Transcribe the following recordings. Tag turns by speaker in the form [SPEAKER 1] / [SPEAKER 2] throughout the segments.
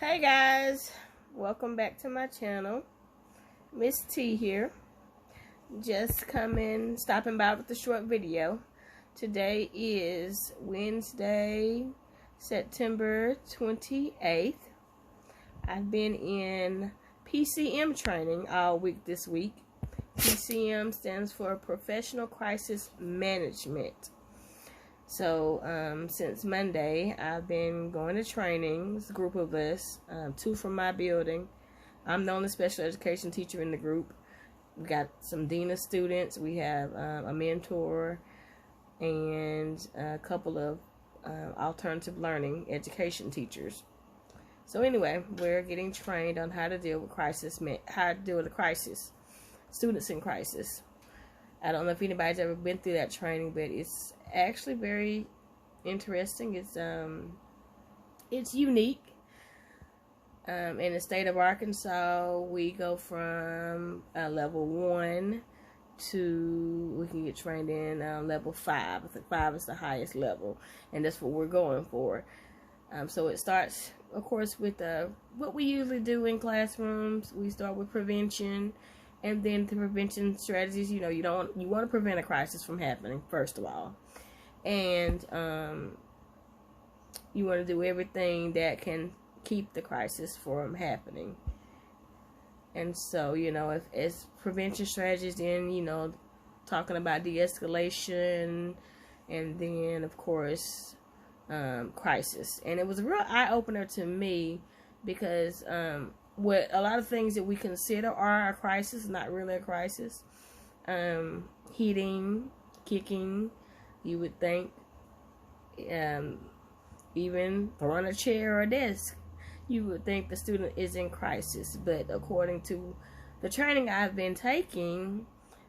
[SPEAKER 1] Hey guys, welcome back to my channel. Miss T here. Just stopping by with a short video. Today is Wednesday, September 28th. I've been in PCM training all week this week. PCM stands for Professional Crisis Management. So, since Monday, I've been going to training. It's a group of us, 2 from my building. I'm the only special education teacher in the group. We got some dean of students. We have a mentor and a couple of alternative learning education teachers. So anyway, we're getting trained on how to deal with crisis, students in crisis. I don't know if anybody's ever been through that training, but it's actually very interesting. It's unique. In the state of Arkansas, we go from level 1 to we can get trained in level 5. I think 5 is the highest level, and that's what we're going for. So it starts, of course, with what we usually do in classrooms. We start with prevention. And then the prevention strategies, you want to prevent a crisis from happening, first of all. And you want to do everything that can keep the crisis from happening. And so, if it's prevention strategies, then, talking about de-escalation, and then, of course, crisis. And it was a real eye-opener to me because what a lot of things that we consider are a crisis, not really a crisis. Hitting, kicking, you would think, even throwing a chair or a desk, you would think the student is in crisis. But according to the training I've been taking,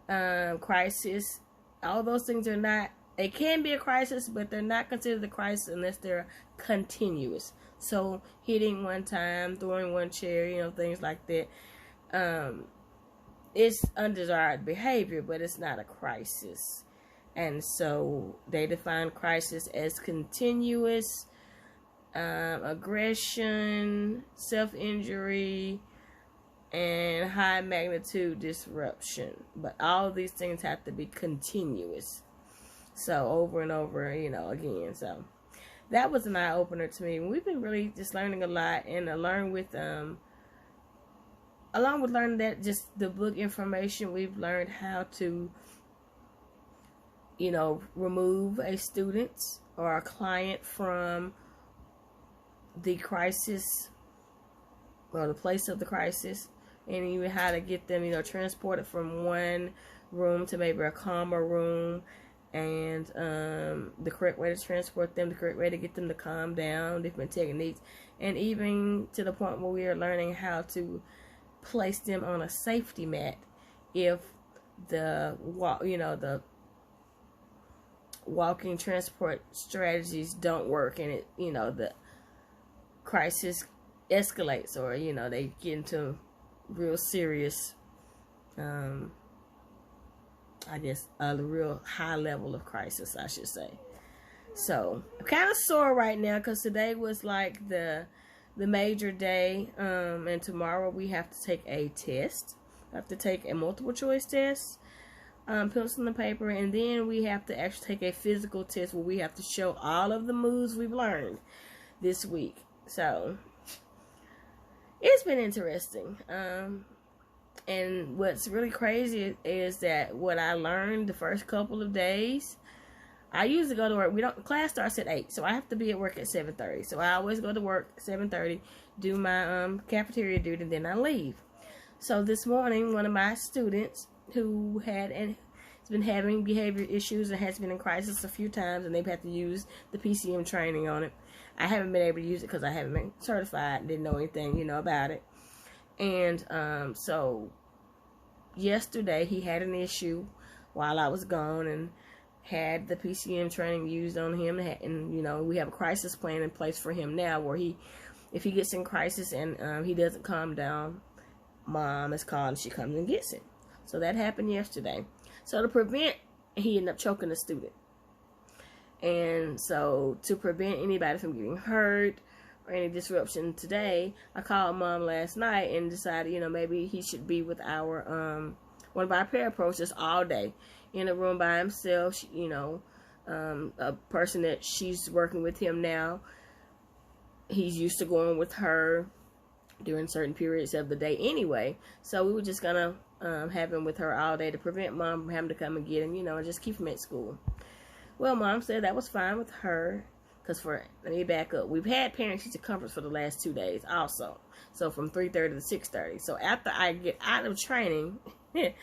[SPEAKER 1] crisis, all those things are not, it can be a crisis, but they're not considered a crisis unless they're continuous. So hitting one time, throwing one chair, things like that. It's undesired behavior, but it's not a crisis. And so they define crisis as continuous aggression, self-injury, and high magnitude disruption. But all of these things have to be continuous. So over and over, again. So that was an eye-opener to me. We've been really just learning a lot, and along with learning that, just the book information, we've learned how to, remove a student or a client from the crisis or the place of the crisis, and even how to get them, transported from one room to maybe a calmer room. And the correct way to transport them, the correct way to get them to calm down, different techniques, and even to the point where we are learning how to place them on a safety mat if the walking transport strategies don't work, and the crisis escalates, or they get into real serious I guess a real high level of crisis, I should say. So I'm kind of sore right now because today was like the major day, and tomorrow we have to take a test. I have to take a multiple choice test, pencil and paper, and then we have to actually take a physical test where we have to show all of the moves we've learned this week. So it's been interesting. And what's really crazy is that what I learned the first couple of days, I usually go to work. Class starts at 8, so I have to be at work at 7:30. So I always go to work at 7:30, do my cafeteria duty, and then I leave. So this morning, one of my students who has been having behavior issues and has been in crisis a few times, and they've had to use the PCM training on it. I haven't been able to use it because I haven't been certified, didn't know anything, about it. And so yesterday he had an issue while I was gone and had the PCM training used on him, and we have a crisis plan in place for him now where if he gets in crisis and he doesn't calm down, mom is called and she comes and gets him. So that happened yesterday. So to prevent, he ended up choking the student. And so to prevent anybody from getting hurt or any disruption today, I called Mom last night and decided, maybe he should be with our one of our parapros all day in a room by himself. A person that she's working with him now, he's used to going with her during certain periods of the day anyway. So we were just gonna have him with her all day to prevent Mom from having to come and get him, and just keep him at school. Well, Mom said that was fine with her, because let me back up. We've had parent-teacher conference for the last 2 days also. So from 3:30 to 6:30. So after I get out of training, they've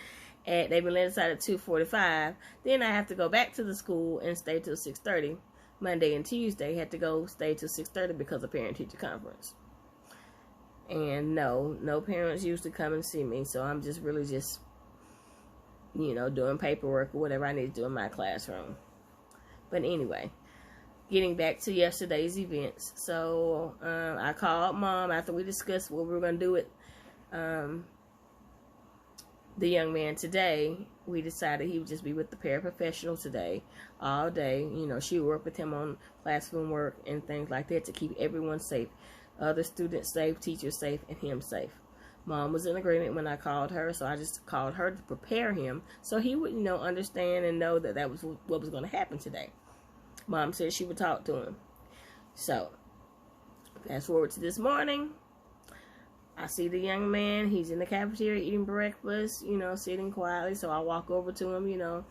[SPEAKER 1] been let aside at 2:45, then I have to go back to the school and stay till 6:30. Monday and Tuesday, had to stay till 6:30 because of parent-teacher conference. And no parents usually come and see me, so I'm just really just, doing paperwork or whatever I need to do in my classroom. But anyway, getting back to yesterday's events. So I called Mom after we discussed what we were going to do with the young man today. We decided he would just be with the paraprofessional today, all day. She would work with him on classroom work and things like that to keep everyone safe. Other students safe, teachers safe, and him safe. Mom was in agreement when I called her, so I just called her to prepare him so he would, understand and know that that was what was going to happen today. Mom said she would talk to him. So, fast forward to this morning. I see the young man. He's in the cafeteria eating breakfast, sitting quietly. So I walk over to him,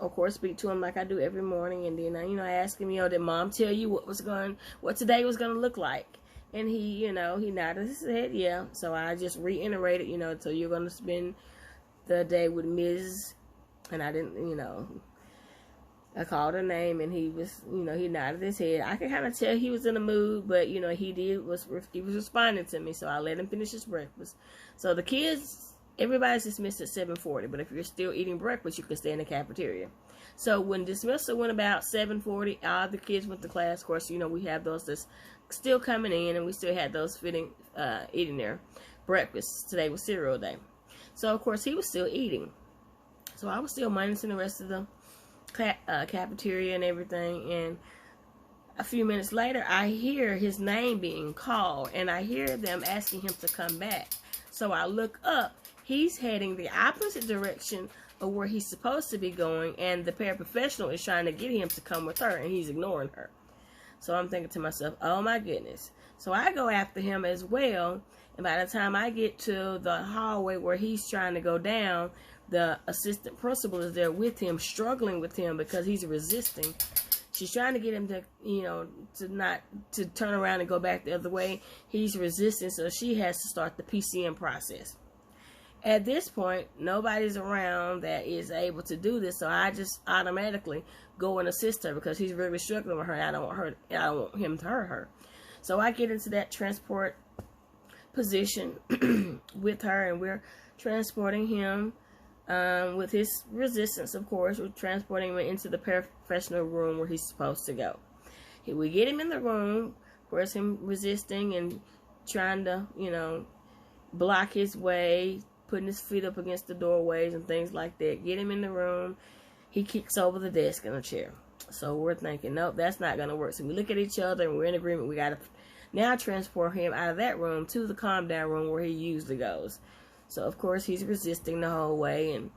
[SPEAKER 1] of course, speak to him like I do every morning. And then, I ask him, did Mom tell you what today was going to look like? And he, he nodded his head, yeah. So I just reiterated, so you're going to spend the day with Ms. And I didn't, I called her name, and he was, he nodded his head. I could kind of tell he was in a mood, but, he was responding to me, so I let him finish his breakfast. So the kids, everybody's dismissed at 7:40, but if you're still eating breakfast, you can stay in the cafeteria. So when dismissal went about 7:40, all the kids went to class. Of course, we have those that's still coming in, and we still had those eating their breakfast. Today was cereal day. So, of course, he was still eating. So I was still monitoring the rest of the cafeteria and everything, and a few minutes later I hear his name being called, and I hear them asking him to come back. So I look up. He's heading the opposite direction of where he's supposed to be going, and the paraprofessional is trying to get him to come with her, and he's ignoring her. So I'm thinking to myself, oh my goodness. So I go after him as well, and by the time I get to the hallway where he's trying to go down, the assistant principal is there with him, struggling with him because he's resisting. She's trying to get him to to turn around and go back the other way. He's resisting, so she has to start the PCM process. At this point, nobody's around that is able to do this, so I just automatically go and assist her because he's really struggling with her. I don't want him to hurt her. So I get into that transport position with her, and we're transporting him. With his resistance, of course, we're transporting him into the paraprofessional room where he's supposed to go. We get him in the room, of course, him resisting and trying to, block his way, putting his feet up against the doorways and things like that. Get him in the room. He kicks over the desk and a chair. So we're thinking, nope, that's not going to work. So we look at each other and we're in agreement. We got to now transport him out of that room to the calm down room where he usually goes. So, of course, he's resisting the whole way, and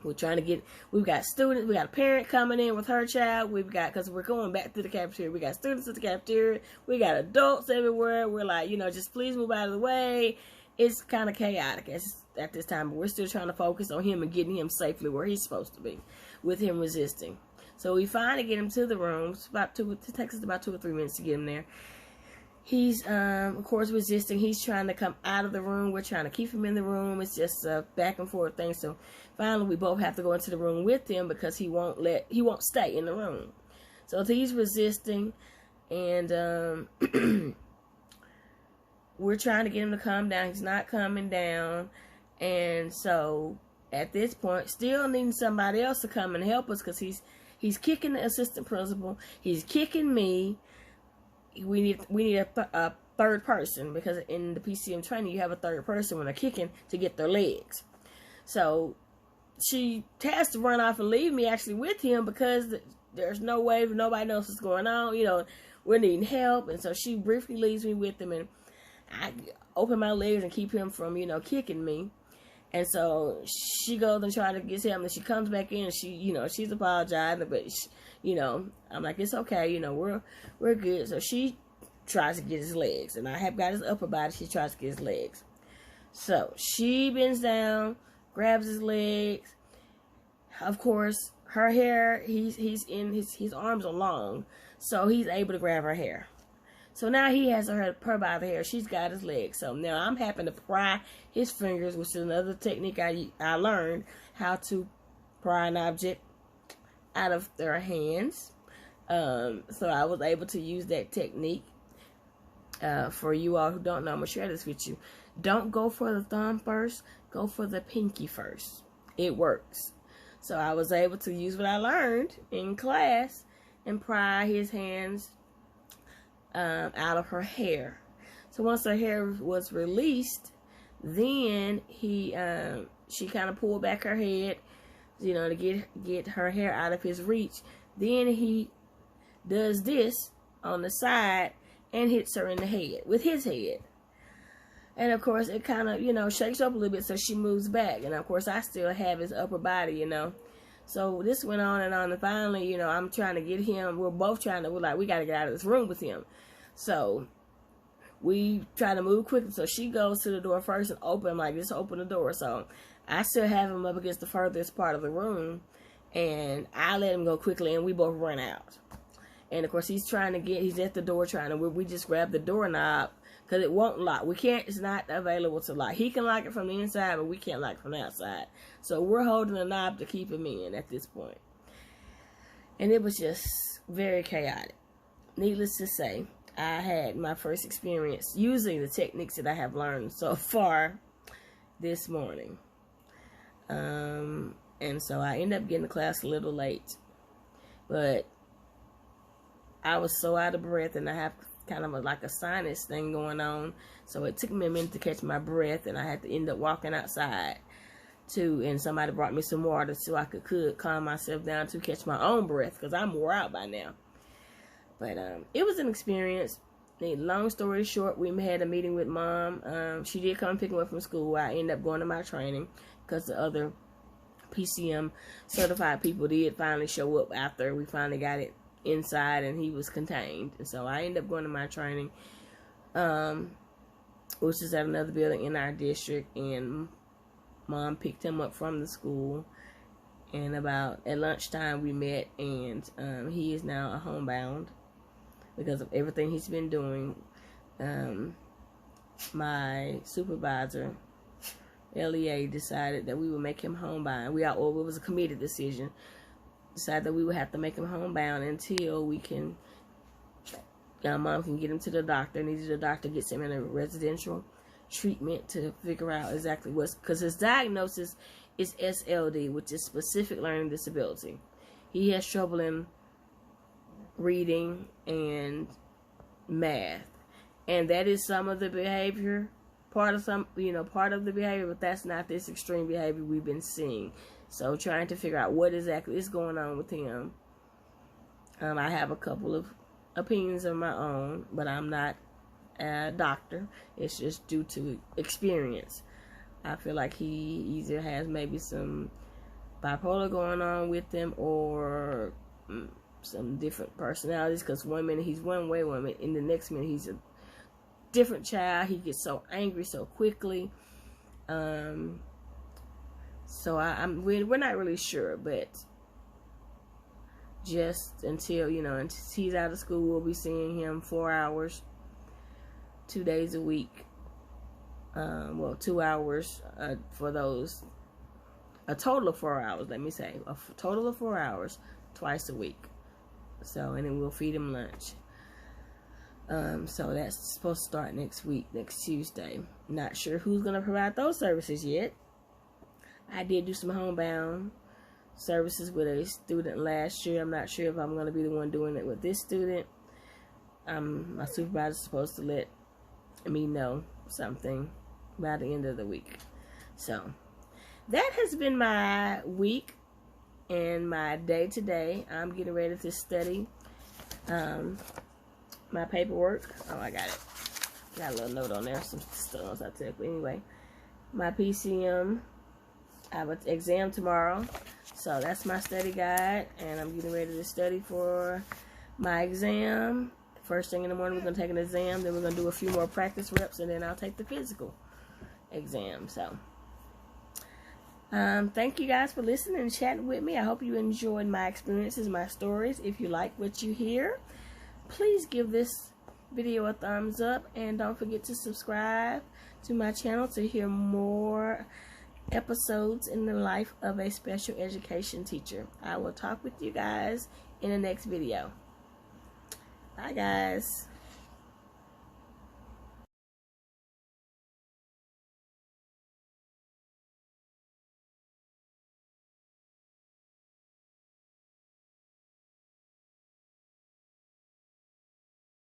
[SPEAKER 1] we're trying to we've got students, we got a parent coming in with her child, because we're going back to the cafeteria, we got students at the cafeteria, we got adults everywhere, we're like, just please move out of the way. It's kind of chaotic at this time, but we're still trying to focus on him and getting him safely where he's supposed to be, with him resisting. So we finally get him to the room. It takes us about 2 or 3 minutes to get him there. He's, of course, resisting. He's trying to come out of the room. We're trying to keep him in the room. It's just a back and forth thing. So finally, we both have to go into the room with him because he won't stay in the room. So he's resisting, and we're trying to get him to calm down. He's not coming down, and so at this point, still needing somebody else to come and help us because he's kicking the assistant principal. He's kicking me. We need a third person, because in the PCM training you have a third person when they're kicking to get their legs. So she has to run off and leave me actually with him because there's no way, nobody knows what's going on. we're needing help. And so she briefly leaves me with him, and I open my legs and keep him from, kicking me. And so she goes and tries to get him, and she comes back in, and she's apologizing, but I'm like, it's okay, we're good. So she tries to get his legs, and I have got his upper body. She tries to get his legs. So she bends down, grabs his legs. Of course, her hair, his arms are long, so he's able to grab her hair. So now he has her by the hair. She's got his legs. So now I'm having to pry his fingers, which is another technique I learned, how to pry an object out of their hands. So I was able to use that technique. For you all who don't know, I'm going to share this with you. Don't go for the thumb first. Go for the pinky first. It works. So I was able to use what I learned in class and pry his hands out of her hair. So once her hair was released, then she kind of pulled back her head, to get her hair out of his reach. Then he does this on the side and hits her in the head with his head. And of course, it kind of, shakes up a little bit, so she moves back. And of course, I still have his upper body, So this went on, and finally, I'm trying to get him. We're both trying to, we got to get out of this room with him. So we try to move quickly. So she goes to the door first and just open the door. So I still have him up against the furthest part of the room, and I let him go quickly, and we both run out. And of course, he's at the door we just grab the doorknob, because it won't lock. It's not available to lock. He can lock it from the inside, but we can't lock it from the outside. So we're holding the knob to keep him in at this point. And it was just very chaotic. Needless to say, I had my first experience using the techniques that I have learned so far this morning. And so I ended up getting to class a little late. But I was so out of breath, and I have kind of like a sinus thing going on. So it took me a minute to catch my breath, and I had to end up walking outside too. And somebody brought me some water so I could calm myself down to catch my own breath, because I'm wore out by now. But it was an experience. Long story short, we had a meeting with Mom. She did come pick me up from school. I ended up going to my training because the other PCM certified people did finally show up after we finally got it inside, and he was contained. And so I ended up going to my training, which is at another building in our district, and Mom picked him up from the school, and at lunchtime we met, and he is now a homebound because of everything he's been doing. My supervisor, LEA, decided that we would make him homebound. It was a committee decision. Decided that we would have to make him homebound until Mom can get him to the doctor. And either the doctor gets him in a residential treatment to figure out exactly because his diagnosis is SLD, which is specific learning disability. He has trouble in reading and math, and that is some of the behavior, part of the behavior, but that's not this extreme behavior we've been seeing. So trying to figure out what exactly is going on with him. I have a couple of opinions of my own, but I'm not a doctor. It's just due to experience. I feel like he either has maybe some bipolar going on with him, or some different personalities, because one minute he's one way, one minute in the next minute he's a different child. He gets so angry so quickly. So we're not really sure, but just until he's out of school, we'll be seeing him 4 hours, 2 days a week. 2 hours for those, a total of 4 hours, let me say, a total of 4 hours twice a week. So, and then we'll feed him lunch. So that's supposed to start next week, next Tuesday. Not sure who's going to provide those services yet. I did do some homebound services with a student last year. I'm not sure if I'm going to be the one doing it with this student. My supervisor is supposed to let me know something by the end of the week. So that has been my week and my day today. I'm getting ready to study my paperwork. Oh, I got it. Got a little note on there, some stones I took. But anyway, my PCM. I have an exam tomorrow, so that's my study guide, and I'm getting ready to study for my exam. First thing in the morning, we're going to take an exam, then we're going to do a few more practice reps, and then I'll take the physical exam. So, thank you guys for listening and chatting with me. I hope you enjoyed my experiences, my stories. If you like what you hear, please give this video a thumbs up, and don't forget to subscribe to my channel to hear more episodes in the life of a special education teacher. I will talk with you guys in the next video. Bye guys.